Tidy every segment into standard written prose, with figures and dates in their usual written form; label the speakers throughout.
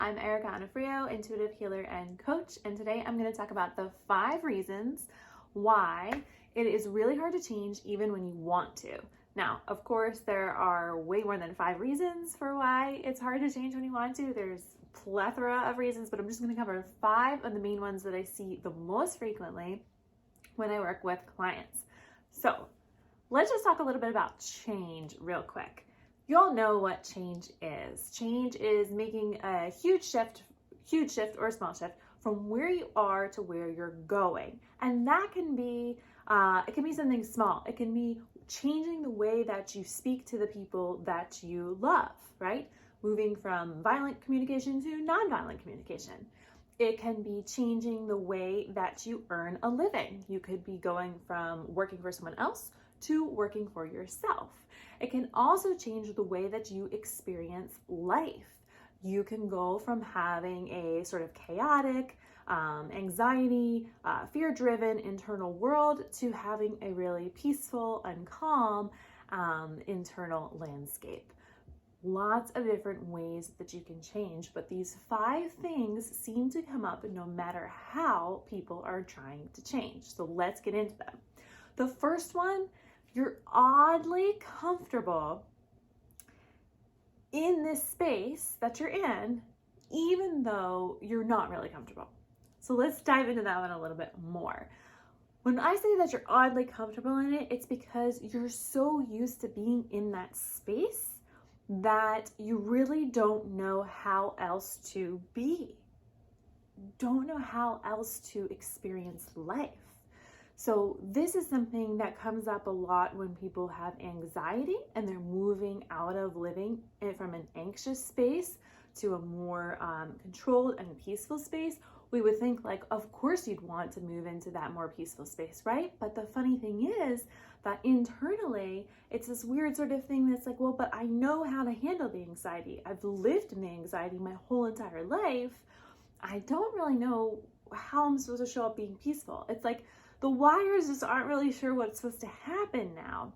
Speaker 1: I'm Erica Onofrio, intuitive healer and coach, and today I'm going to talk about the 5 reasons why it is really hard to change even when you want to. Now, of course, there are way more than 5 reasons for why it's hard to change when you want to. There's a plethora of reasons, but I'm just going to cover 5 of the main ones that I see the most frequently when I work with clients. So let's just talk a little bit about change real quick. You all know what change is. Change is making a huge shift or a small shift from where you are to where you're going. And that can be, it can be something small. It can be changing the way that you speak to the people that you love, right? Moving from violent communication to nonviolent communication. It can be changing the way that you earn a living. You could be going from working for someone else to working for yourself. It can also change the way that you experience life. You can go from having a sort of chaotic, anxiety, fear-driven internal world to having a really peaceful and calm internal landscape. Lots of different ways that you can change, but these 5 things seem to come up no matter how people are trying to change. So let's get into them. The first one, you're oddly comfortable in this space that you're in, even though you're not really comfortable. So let's dive into that one a little bit more. When I say that you're oddly comfortable in it, it's because you're so used to being in that space that you really don't know how else to be. Don't know how else to experience life. So this is something that comes up a lot when people have anxiety and they're moving out of living from an anxious space to a more controlled and peaceful space. We would think like, of course you'd want to move into that more peaceful space, right? But the funny thing is that internally, it's this weird sort of thing that's like, well, but I know how to handle the anxiety. I've lived in the anxiety my whole entire life. I don't really know how I'm supposed to show up being peaceful. It's like, the wires just aren't really sure what's supposed to happen now.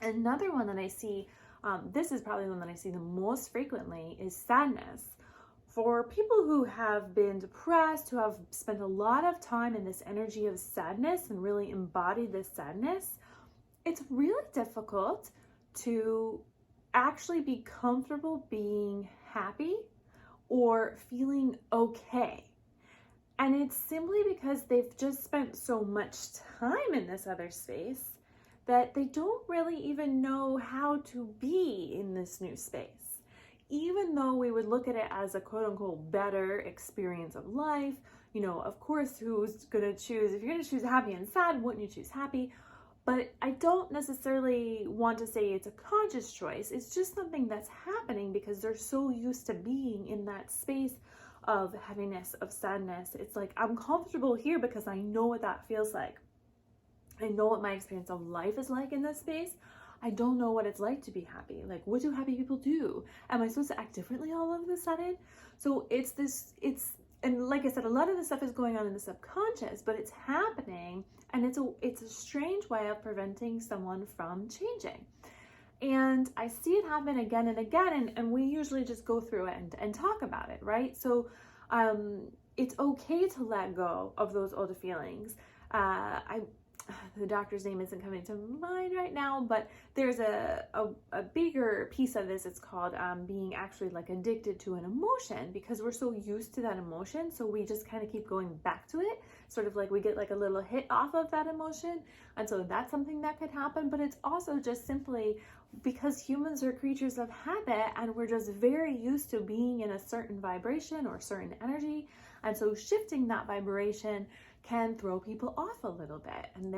Speaker 1: Another one that I see, this is probably the one that I see the most frequently, is sadness. For people who have been depressed, who have spent a lot of time in this energy of sadness and really embodied this sadness, it's really difficult to actually be comfortable being happy or feeling okay. And it's simply because they've just spent so much time in this other space that they don't really even know how to be in this new space. Even though we would look at it as a quote unquote better experience of life, you know, of course, who's gonna choose, if you're gonna choose happy and sad, wouldn't you choose happy? But I don't necessarily want to say it's a conscious choice. It's just something that's happening because they're so used to being in that space of heaviness, of sadness. It's like, I'm comfortable here because I know what that feels like. I know what my experience of life is like in this space. I don't know what it's like to be happy. Like, what do happy people do? Am I supposed to act differently all of a sudden? So and like I said, a lot of this stuff is going on in the subconscious, but it's happening, and it's a strange way of preventing someone from changing. And I see it happen again and again, and we usually just go through it and talk about it, right? So it's okay to let go of those old feelings. The doctor's name isn't coming to mind right now, but there's a bigger piece of this. It's called being actually like addicted to an emotion, because we're so used to that emotion. So we just kind of keep going back to it, sort of like we get like a little hit off of that emotion. And so that's something that could happen, but it's also just simply because humans are creatures of habit, and we're just very used to being in a certain vibration or certain energy. And so shifting that vibration can throw people off a little bit, and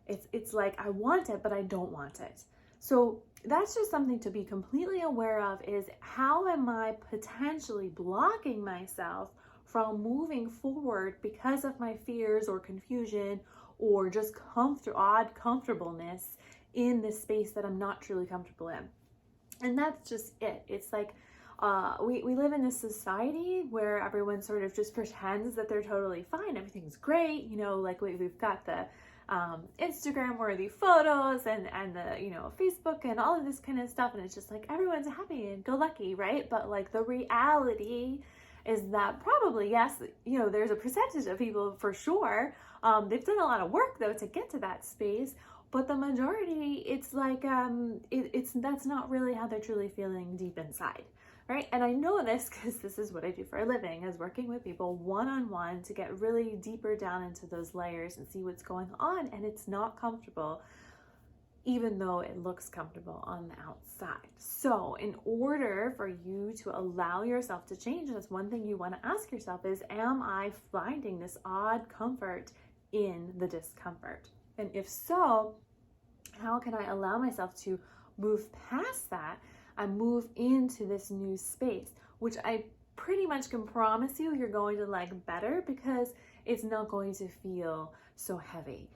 Speaker 1: it's like, I want it, but I don't want it. So that's just something to be completely aware of, is how am I potentially blocking myself from moving forward because of my fears or confusion or just odd comfortableness in this space that I'm not truly comfortable in. And that's just it. It's like, we live in this society where everyone sort of just pretends that they're totally fine. Everything's great. You know, like we've got the Instagram worthy photos and the, you know, Facebook and all of this kind of stuff. And it's just like, everyone's happy and go lucky, right? But like the reality is that probably, yes, there's a percentage of people for sure. They've done a lot of work though to get to that space, but the majority, it's like, that's not really how they're truly feeling deep inside. Right? And I know this because this is what I do for a living, is working with people one-on-one to get really deeper down into those layers and see what's going on. And it's not comfortable, even though it looks comfortable on the outside. So in order for you to allow yourself to change, that's one thing you want to ask yourself is, am I finding this odd comfort in the discomfort? And if so, how can I allow myself to move past that and move into this new space, which I pretty much can promise you you're going to like better, because it's not going to feel so heavy.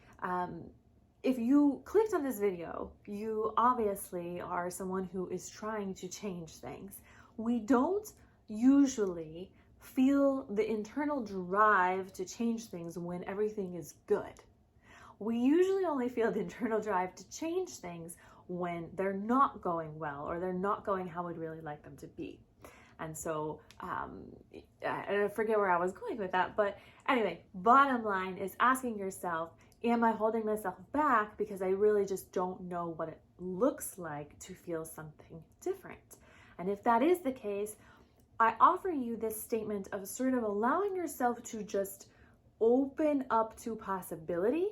Speaker 1: If you clicked on this video, you obviously are someone who is trying to change things. We don't usually feel the internal drive to change things when everything is good. We usually only feel the internal drive to change things when they're not going well, or they're not going how we'd really like them to be. And so I forget where I was going with that, but anyway, bottom line is asking yourself, am I holding myself back because I really just don't know what it looks like to feel something different? And if that is the case, I offer you this statement of sort of allowing yourself to just open up to possibility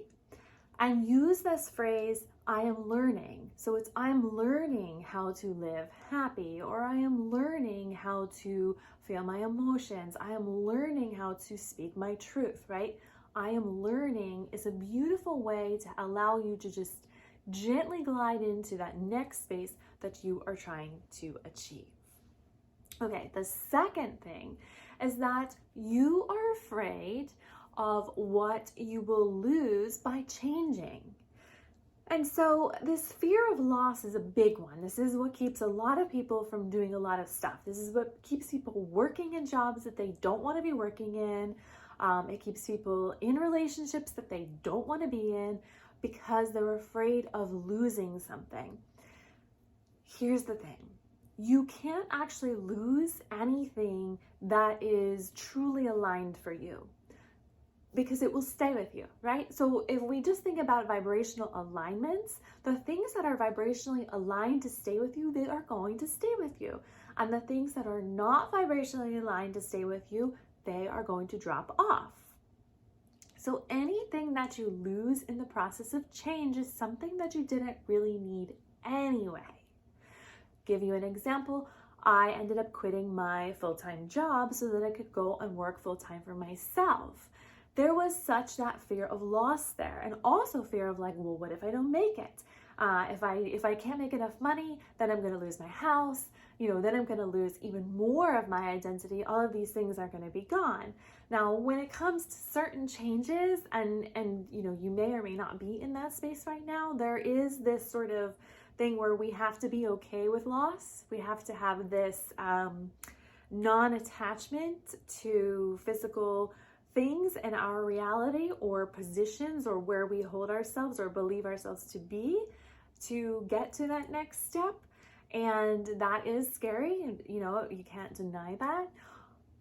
Speaker 1: and use this phrase, I am learning. So it's, I'm learning how to live happy, or I am learning how to feel my emotions. I am learning how to speak my truth, right? I am learning is a beautiful way to allow you to just gently glide into that next space that you are trying to achieve. Okay, the second thing is that you are afraid of what you will lose by changing. And so this fear of loss is a big one. This is what keeps a lot of people from doing a lot of stuff. This is what keeps people working in jobs that they don't want to be working in. It keeps people in relationships that they don't want to be in, because they're afraid of losing something. Here's the thing. You can't actually lose anything that is truly aligned for you, because it will stay with you, right? So if we just think about vibrational alignments, the things that are vibrationally aligned to stay with you, they are going to stay with you. And the things that are not vibrationally aligned to stay with you, they are going to drop off. So anything that you lose in the process of change is something that you didn't really need anyway. Give you an example. I ended up quitting my full-time job so that I could go and work full-time for myself. There was such that fear of loss there, and also fear of like, well, what if I don't make it? If I can't make enough money, then I'm going to lose my house. Then I'm going to lose even more of my identity. All of these things are going to be gone. Now, when it comes to certain changes, and you may or may not be in that space right now, there is this sort of thing where we have to be okay with loss. We have to have this non-attachment to physical things in our reality, or positions, or where we hold ourselves or believe ourselves to be, to get to that next step. And that is scary, and you can't deny that.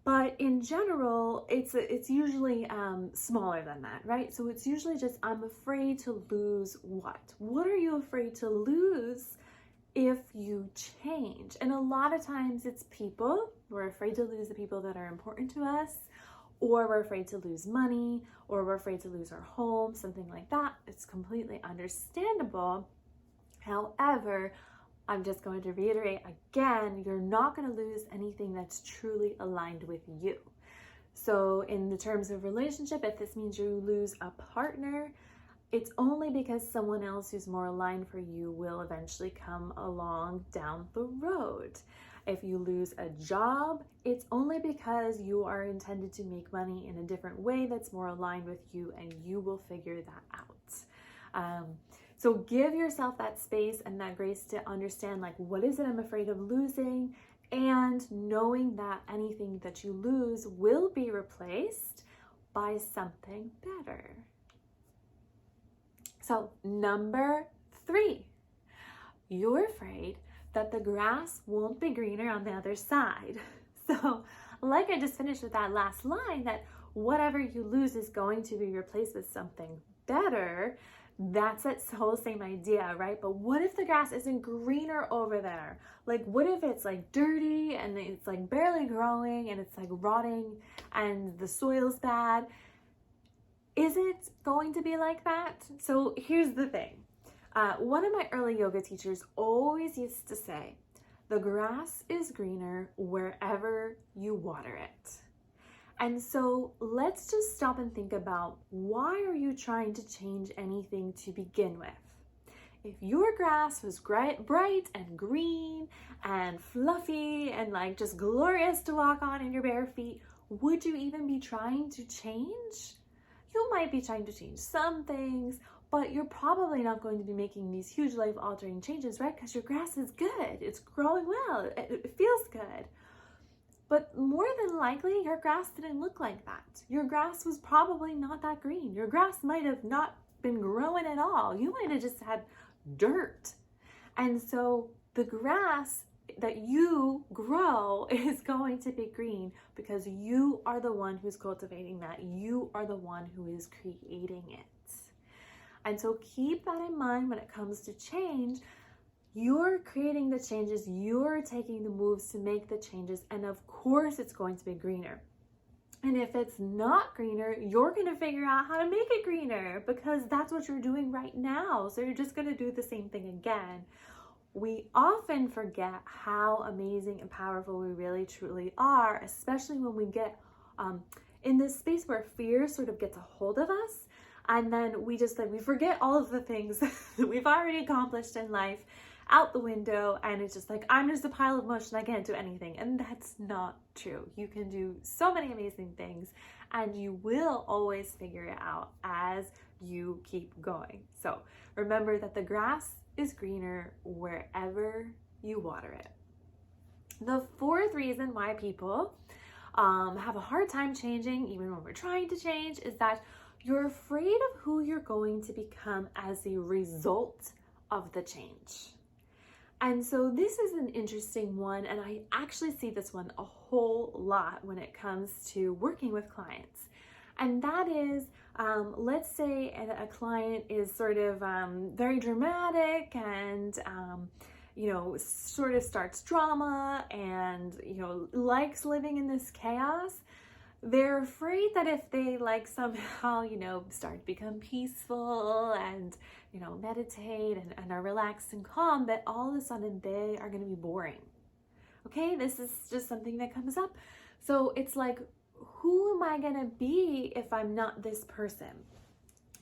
Speaker 1: But in general, it's usually smaller than that, right? So it's usually just, I'm afraid to lose what? What are you afraid to lose if you change? And a lot of times it's people. We're afraid to lose the people that are important to us, or we're afraid to lose money, or we're afraid to lose our home, something like that. It's completely understandable. However, I'm just going to reiterate again, you're not going to lose anything that's truly aligned with you. So in the terms of relationship, if this means you lose a partner, it's only because someone else who's more aligned for you will eventually come along down the road. If you lose a job, it's only because you are intended to make money in a different way that's more aligned with you, and you will figure that out. So give yourself that space and that grace to understand, like, what is it I'm afraid of losing? And knowing that anything that you lose will be replaced by something better. So number 3, you're afraid that the grass won't be greener on the other side. So like I just finished with that last line, that whatever you lose is going to be replaced with something better. That's that whole same idea, right? But what if the grass isn't greener over there? Like, what if it's like dirty and it's like barely growing and it's like rotting and the soil's bad? Is it going to be like that? So here's the thing. One of my early yoga teachers always used to say, the grass is greener wherever you water it. And so let's just stop and think about, why are you trying to change anything to begin with? If your grass was bright and green and fluffy and like just glorious to walk on in your bare feet, would you even be trying to change? You might be trying to change some things, but you're probably not going to be making these huge life-altering changes, right? Because your grass is good. It's growing well. It feels good. But more than likely, your grass didn't look like that. Your grass was probably not that green. Your grass might have not been growing at all. You might have just had dirt. And so the grass that you grow is going to be green because you are the one who's cultivating that. You are the one who is creating it. And so keep that in mind when it comes to change. You're creating the changes, you're taking the moves to make the changes, and of course it's going to be greener. And if it's not greener, you're going to figure out how to make it greener, because that's what you're doing right now. So you're just going to do the same thing again. We often forget how amazing and powerful we really truly are, especially when we get in this space where fear sort of gets a hold of us. And then we forget all of the things that we've already accomplished in life out the window, and it's just like, I'm just a pile of mush and I can't do anything. And that's not true. You can do so many amazing things, and you will always figure it out as you keep going. So remember that the grass is greener wherever you water it. The fourth reason why people have a hard time changing, even when we're trying to change, is that you're afraid of who you're going to become as a result of the change. And so this is an interesting one, and I actually see this one a whole lot when it comes to working with clients. And that is, let's say a client is sort of very dramatic and, sort of starts drama and, likes living in this chaos. They're afraid that if they somehow, start to become peaceful and, meditate and are relaxed and calm, that all of a sudden they are going to be boring. Okay, this is just something that comes up. So it's like, who am I going to be if I'm not this person?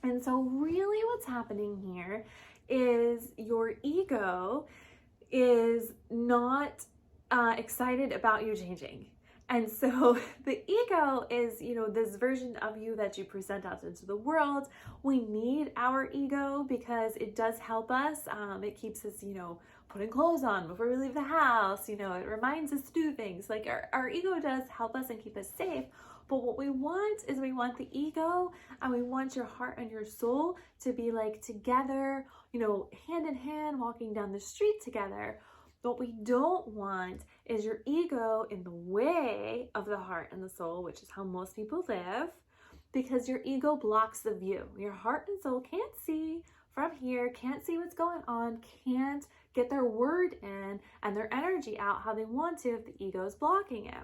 Speaker 1: And so really what's happening here is your ego is not excited about you changing. And so the ego is, this version of you that you present out into the world. We need our ego because it does help us. It keeps us, putting clothes on before we leave the house. It reminds us to do things. Like our ego does help us and keep us safe. But what we want is we want the ego, and we want your heart and your soul to be like together, hand in hand, walking down the street together. What we don't want is your ego in the way of the heart and the soul, which is how most people live, because your ego blocks the view. Your heart and soul can't see from here, can't see what's going on, can't get their word in and their energy out how they want to if the ego is blocking it.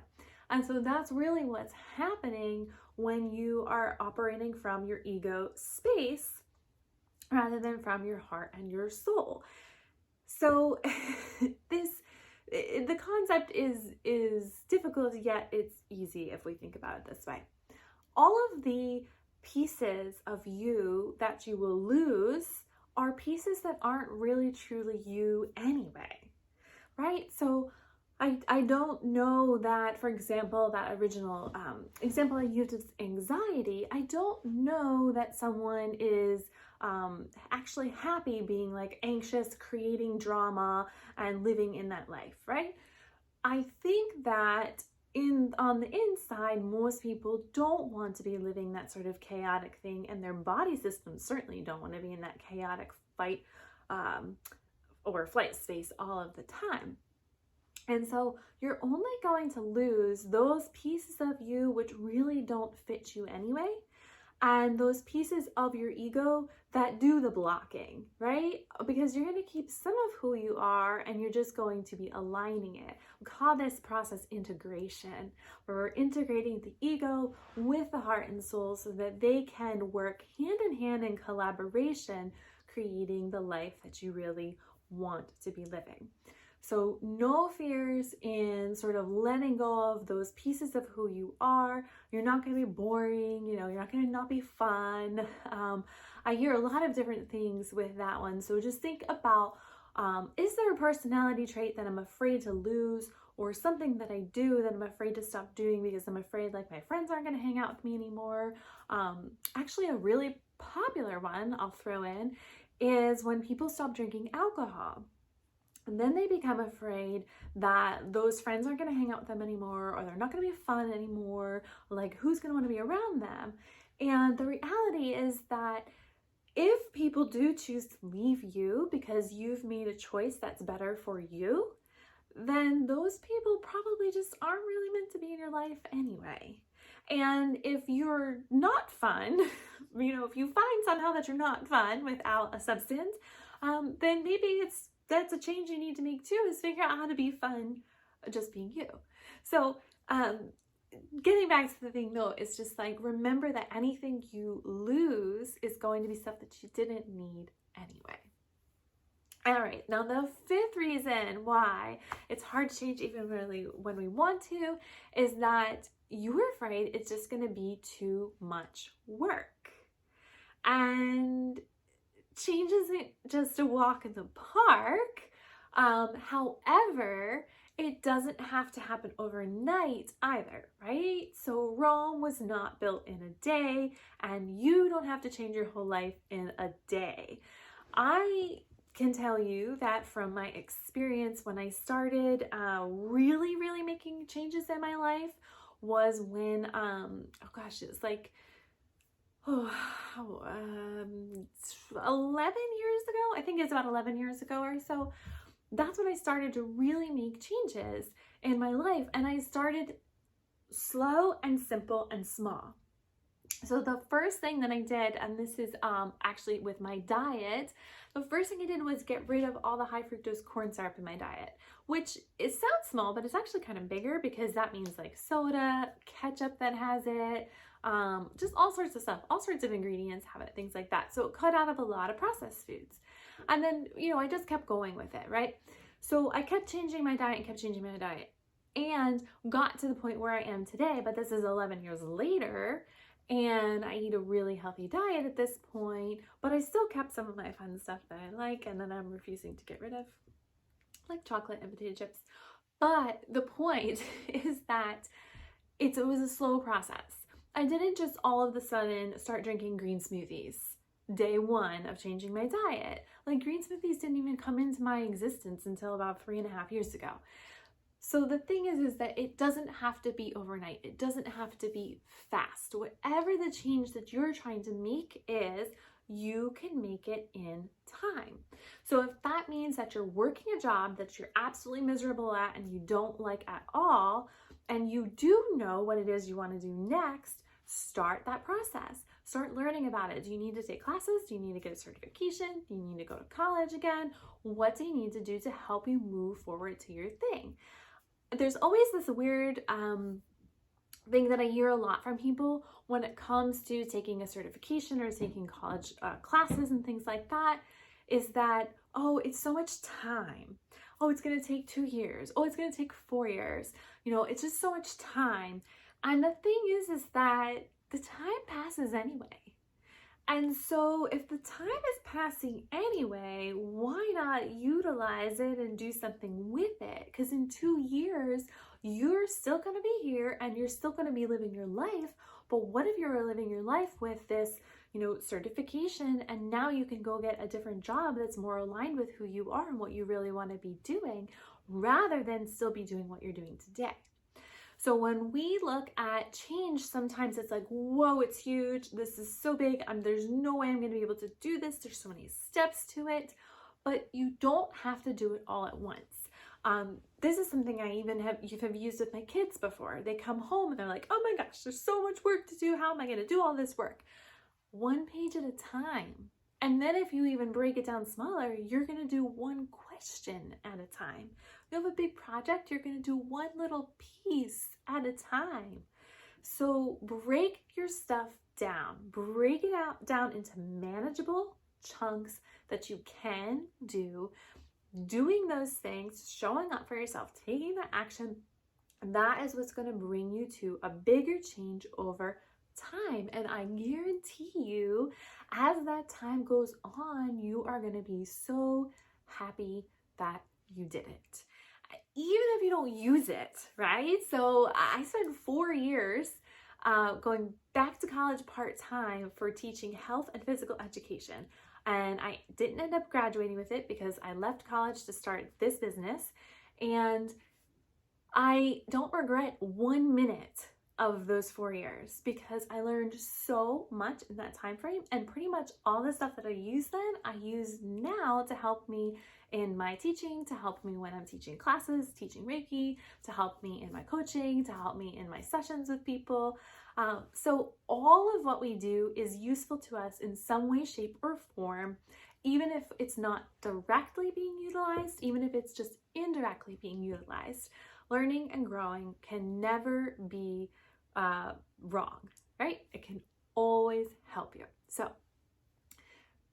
Speaker 1: And so that's really what's happening when you are operating from your ego space rather than from your heart and your soul. So the concept is difficult, yet it's easy if we think about it this way. All of the pieces of you that you will lose are pieces that aren't really truly you anyway, right? So I don't know that, for example, that original example I used is anxiety. I don't know that someone is actually happy being anxious, creating drama and living in that life, right? I think that on the inside, most people don't want to be living that sort of chaotic thing, and their body systems certainly don't want to be in that chaotic fight or flight space all of the time. And so you're only going to lose those pieces of you which really don't fit you anyway, and those pieces of your ego that do the blocking, right? Because you're going to keep some of who you are and you're just going to be aligning it. We call this process integration, where we're integrating the ego with the heart and soul so that they can work hand in hand in collaboration, creating the life that you really want to be living. So no fears in sort of letting go of those pieces of who you are. You're not going to be boring, you're not going to not be fun. I hear a lot of different things with that one. So just think about, is there a personality trait that I'm afraid to lose, or something that I do that I'm afraid to stop doing because I'm afraid like my friends aren't going to hang out with me anymore? Actually, a really popular one I'll throw in is when people stop drinking alcohol. And then they become afraid that those friends aren't going to hang out with them anymore, or they're not going to be fun anymore, or like who's going to want to be around them. And the reality is that if people do choose to leave you because you've made a choice that's better for you, then those people probably just aren't really meant to be in your life anyway. And if you're not fun, if you find somehow that you're not fun without a substance, then maybe that's a change you need to make too, is figure out how to be fun just being you. So getting back to the thing though, it's just like, remember that anything you lose is going to be stuff that you didn't need anyway. All right, now the fifth reason why it's hard to change even really when we want to is that you're afraid it's just going to be too much work. And change isn't just a walk in the park. However, it doesn't have to happen overnight either, right? So Rome was not built in a day, and you don't have to change your whole life in a day. I can tell you that from my experience when I started really making changes in my life was when, it was like 11 years ago. I think it's about 11 years ago or so. That's when I started to really make changes in my life. And I started slow and simple and small. So the first thing that I did, and this is actually with my diet, the first thing I did was get rid of all the high fructose corn syrup in my diet, which it sounds small, but it's actually kind of bigger because that means like soda, ketchup that has it, just all sorts of stuff, all sorts of ingredients have it, things like that. So it cut out of a lot of processed foods. And then, I just kept going with it, right? So I kept changing my diet and kept changing my diet and got to the point where I am today, but this is 11 years later. And I eat a really healthy diet at this point, but I still kept some of my fun stuff that I like, and then I'm refusing to get rid of, like chocolate and potato chips. But the point is that it was a slow process. I didn't just all of a sudden start drinking green smoothies day one of changing my diet. Like green smoothies didn't even come into my existence until about 3.5 years ago. So the thing is that it doesn't have to be overnight. It doesn't have to be fast. Whatever the change that you're trying to make is, you can make it in time. So if that means that you're working a job that you're absolutely miserable at and you don't like at all, and you do know what it is you want to do next, start that process. Start learning about it. Do you need to take classes? Do you need to get a certification? Do you need to go to college again? What do you need to do to help you move forward to your thing? There's always this weird thing that I hear a lot from people when it comes to taking a certification or taking college classes and things like that, is that, oh, it's so much time. Oh, it's going to take 2 years. Oh, it's going to take 4 years. It's just so much time. And the thing is that the time passes anyway. And so if the time is passing anyway, why not utilize it and do something with it? Because in 2 years, you're still going to be here and you're still going to be living your life. But what if you're living your life with this, certification, and now you can go get a different job that's more aligned with who you are and what you really want to be doing, rather than still be doing what you're doing today. So when we look at change, sometimes it's like, whoa, it's huge. This is so big. There's no way I'm going to be able to do this. There's so many steps to it, but you don't have to do it all at once. This is something I even have used with my kids before. They come home and they're like, oh my gosh, there's so much work to do. How am I going to do all this work? One page at a time. And then if you even break it down smaller, you're going to do one question at a time. You have a big project, you're going to do one little piece at a time. So break your stuff down. Break it down into manageable chunks that you can do. Doing those things, showing up for yourself, taking that action, that is what's going to bring you to a bigger change over time. And I guarantee you, as that time goes on, you are going to be so happy that you did it. Even if you don't use it, right? So I spent 4 years going back to college part-time for teaching health and physical education. And I didn't end up graduating with it because I left college to start this business. And I don't regret 1 minute of those 4 years because I learned so much in that time frame, and pretty much all the stuff that I used then, I use now to help me in my teaching, to help me when I'm teaching classes, teaching Reiki, to help me in my coaching, to help me in my sessions with people. So all of what we do is useful to us in some way, shape, or form, even if it's not directly being utilized, even if it's just indirectly being utilized. Learning and growing can never be wrong, right? It can always help you. So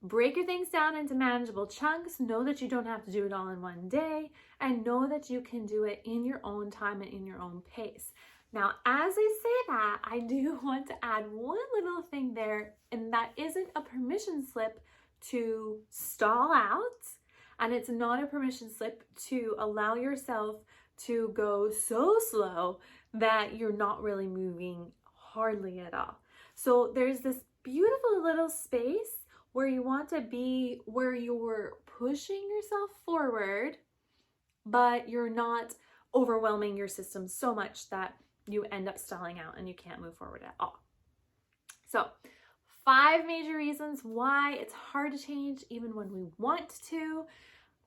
Speaker 1: break your things down into manageable chunks. Know that you don't have to do it all in one day, and know that you can do it in your own time and in your own pace. Now, as I say that, I do want to add one little thing there, and that isn't a permission slip to stall out, and it's not a permission slip to allow yourself to go so slow that you're not really moving hardly at all. So there's this beautiful little space where you want to be, where you're pushing yourself forward, but you're not overwhelming your system so much that you end up stalling out and you can't move forward at all. So 5 major reasons why it's hard to change even when we want to.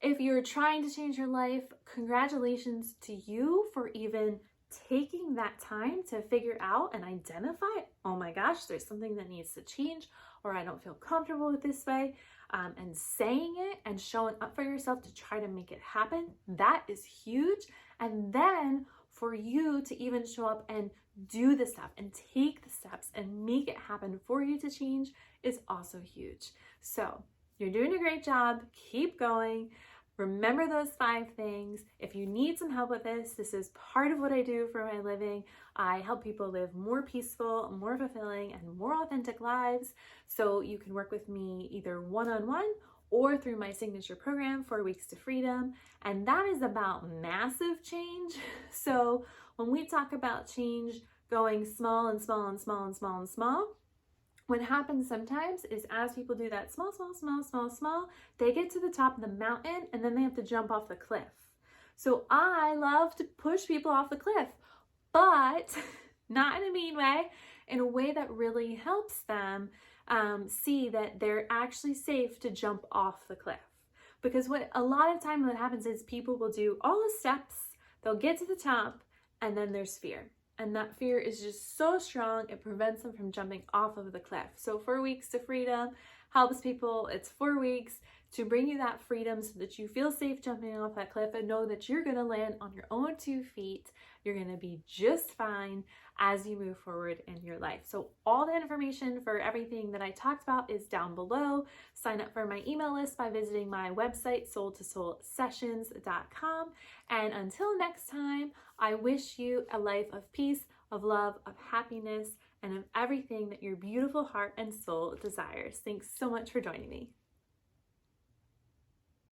Speaker 1: If you're trying to change your life, congratulations to you for even taking that time to figure out and identify, oh my gosh, there's something that needs to change, or I don't feel comfortable with this way, and saying it and showing up for yourself to try to make it happen. That is huge. And then for you to even show up and do the stuff and take the steps and make it happen for you to change is also huge. So you're doing a great job. Keep going. Remember those 5 things. If you need some help with this, this is part of what I do for my living. I help people live more peaceful, more fulfilling, and more authentic lives. So you can work with me either one-on-one or through my signature program, 4 Weeks to Freedom. And that is about massive change. So when we talk about change going small and small and small and small and small, what happens sometimes is as people do that small, they get to the top of the mountain and then they have to jump off the cliff. So I love to push people off the cliff, but not in a mean way, in a way that really helps them see that they're actually safe to jump off the cliff. Because a lot of time what happens is people will do all the steps, they'll get to the top, and then there's fear. And that fear is just so strong, it prevents them from jumping off of the cliff. So 4 Weeks to Freedom helps people. It's 4 weeks to bring you that freedom so that you feel safe jumping off that cliff and know that you're gonna land on your own 2 feet. You're gonna be just fine as you move forward in your life. So all the information for everything that I talked about is down below. Sign up for my email list by visiting my website, soul2soulsessions.com. And until next time, I wish you a life of peace, of love, of happiness, and of everything that your beautiful heart and soul desires. Thanks so much for joining me.